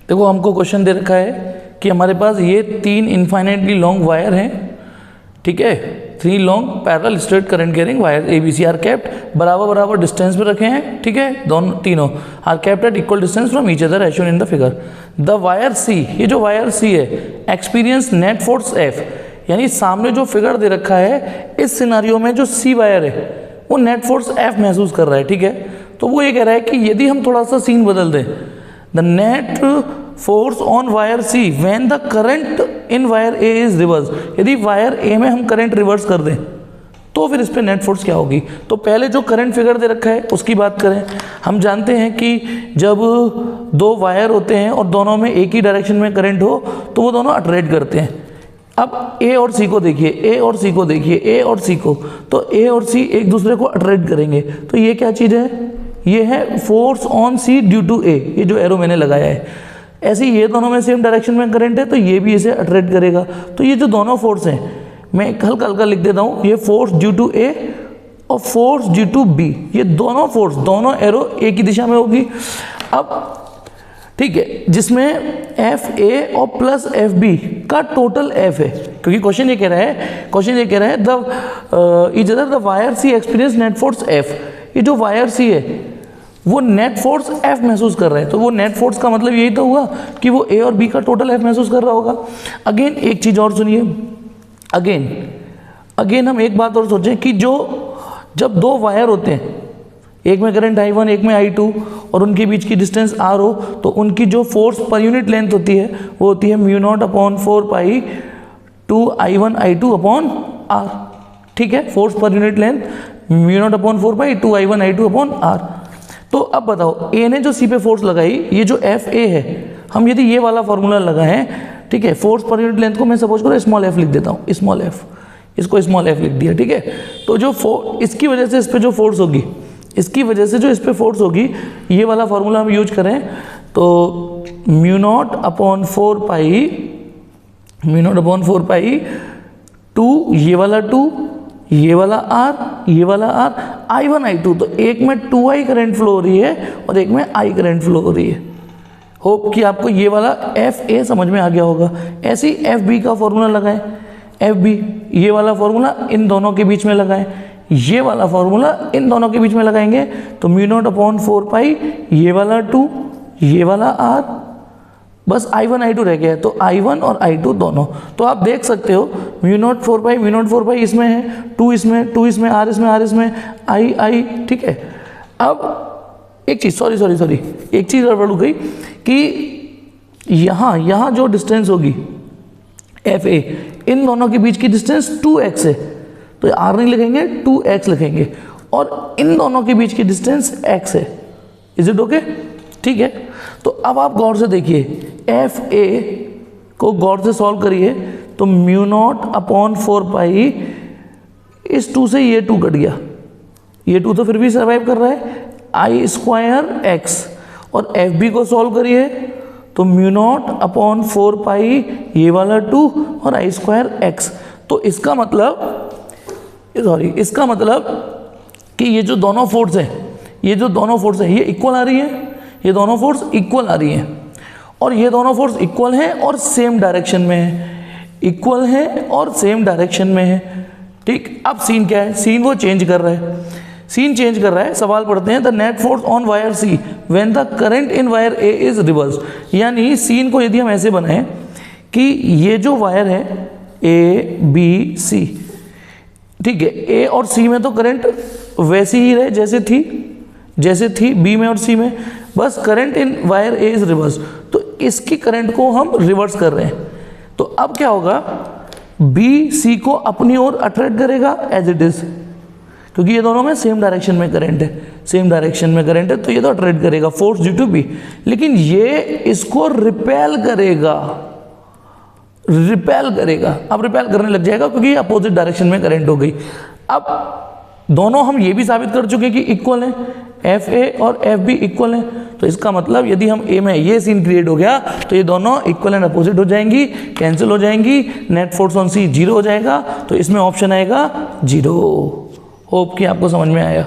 देखो हमको क्वेश्चन दे रखा है कि हमारे पास ये 3 इनफाइनाइटली लॉन्ग वायर हैं, ठीक है, 3 long parallel straight current carrying wire ABC are kept बराबर डिस्टेंस पे रखे हैं, ठीक है, दोनों तीनों are kept at equal distance from each other as shown in the figure. The wire C, ये जो वायर C है, एक्सपीरियंस नेट फोर्स F, यानी सामने जो फिगर दे रखा है इस सिनारियो में जो C वायर है वो नेट फोर्स F महसूस कर रहा है, ठीक है। तो वो ये कह रहा है कि यदि हम थोड़ा सा सीन बदल दें, the net force on wire C when the current in wire A is reverse, यदि वायर A में हम करंट रिवर्स कर दें तो फिर इस पे नेट फोर्स क्या होगी। तो पहले जो करंट फिगर दे रखा है उसकी बात करें। हम जानते हैं कि जब 2 वायर होते हैं और दोनों में एक ही डायरेक्शन में करंट हो तो वो दोनों अट्रैक्ट करते हैं। अब A और C को देखिए, A और C को देखिए, A और C को, तो A और C एक दूसरे को अट्रैक्ट करेंगे। तो ये क्या चीज़ है, ये है force on C due to A, ये जो एरो मैंने लगाया है। ऐसे ये दोनों में सेम डायरेक्शन में करंट है तो ये भी इसे अट्रैक्ट करेगा। तो ये जो दोनों फोर्स हैं, मैं हल्का हल्का लिख देता हूँ, ये फोर्स ड्यू टू A और फोर्स ड्यू टू B, ये दोनों फोर्स, दोनों एरो एक ही दिशा में होगी। अब ठीक है, जिसमें FA और प्लस FB का टोटल F है, क्योंकि क्वेश्चन ये कह रहा है the each other the wire C experience net force F, ये जो वायर C है वो नेट फोर्स F महसूस कर रहा है। तो वो नेट फोर्स का मतलब यही तो हुआ कि वो A और B का टोटल F महसूस कर रहा होगा। अगेन एक चीज़ और सुनिए, अगेन हम एक बात और सोचें कि जब 2 वायर होते हैं, एक में करंट I1 एक में I2 और उनके बीच की डिस्टेंस R हो, तो उनकी जो फोर्स पर यूनिट लेंथ होती है वो होती है μ0/4 पाई 2 I1 I2 अपॉन R, ठीक है, फोर्स पर यूनिट लेंथ μ0/4 पाई 2 I1 I2 अपॉन R। तो अब बताओ A ने जो C पे फोर्स लगाई, ये जो FA है, हम यदि ये वाला फॉर्मूला लगाएं, ठीक है, फोर्स पर यूनिट लेंथ को मैं सपोज करो स्मॉल f लिख देता हूँ, स्मॉल f, इसको स्मॉल f लिख दिया, ठीक है। तो जो इसकी वजह से इस पे जो फोर्स होगी, इसकी वजह से जो इस पे फोर्स होगी, ये वाला फॉर्मूला हम यूज करें तो μ0/4 पाई 2 ये वाला 2 ये वाला R ये वाला R I1 I2, तो एक में 2I करंट फ्लो हो रही है और एक में I करंट फ्लो हो रही है। होप कि आपको ये वाला FA समझ में आ गया होगा। ऐसे ही FB का फॉर्मूला लगाएं, FB ये वाला फॉर्मूला इन दोनों के बीच में लगाएं, ये वाला फॉर्मूला इन दोनों के बीच में लगाएंगे तो μ0/4 पाई ये वाला 2 ये वाला R, बस I1 I2 रह गया है, तो I1 और I2 दोनों। तो आप देख सकते हो μ0/4 पाई इसमें है, 2 इसमें R इसमें I, ठीक है। अब एक चीज़ सॉरी एक चीज़ गड़बड़ हो गई कि यहाँ जो डिस्टेंस होगी FA, इन दोनों के बीच की डिस्टेंस 2x है, तो R नहीं लिखेंगे 2x लिखेंगे, और इन दोनों के बीच की डिस्टेंस x है। इज इट ओके, ठीक है। तो अब आप गौर से देखिए, FA को गौर से सॉल्व करिए तो μ0/4 पाई इस 2 से ये 2 कट गया, ये 2 तो फिर भी सर्वाइव कर रहा है, I²x, और FB को सॉल्व करिए तो μ0/4 पाई ये वाला 2 और I²x। तो इसका मतलब कि ये जो दोनों फोर्स हैं ये इक्वल आ रही है, ये दोनों फोर्स इक्वल आ रही हैं, और ये दोनों फोर्स इक्वल हैं और सेम डायरेक्शन में है, इक्वल हैं और सेम डायरेक्शन में है, ठीक। अब सीन क्या है, सीन वो चेंज कर रहा है, सवाल पढ़ते हैं, the net force on wire C when the current in wire A is reverse. यानी सीन को यदि हम ऐसे बनाएं कि ये जो वायर है A B C, ठीक है, A और C में तो करंट वैसी ही रहे जैसे थी B में और C में, बस current in wire A is reverse, तो इसकी करंट को हम रिवर्स कर रहे हैं। तो अब क्या होगा, B C को अपनी ओर अट्रैक्ट करेगा एज इट इज, क्योंकि ये दोनों में सेम डायरेक्शन में करंट है, तो ये तो अट्रैक्ट करेगा फोर्स ड्यू टू B, लेकिन ये इसको रिपेल करेगा। अब रिपेल करने लग जाएगा क्योंकि अपोजिट डायरेक्शन में करंट हो गई। अब दोनों हम ये भी साबित कर चुके कि इक्वल हैं, FA और FB इक्वल हैं, तो इसका मतलब यदि हम A में ये सीन क्रिएट हो गया तो ये दोनों इक्वल एंड अपोजिट हो जाएंगी, कैंसिल हो जाएंगी, नेट फोर्स ऑन C 0 हो जाएगा, तो इसमें ऑप्शन आएगा 0। होप कि आपको समझ में आया।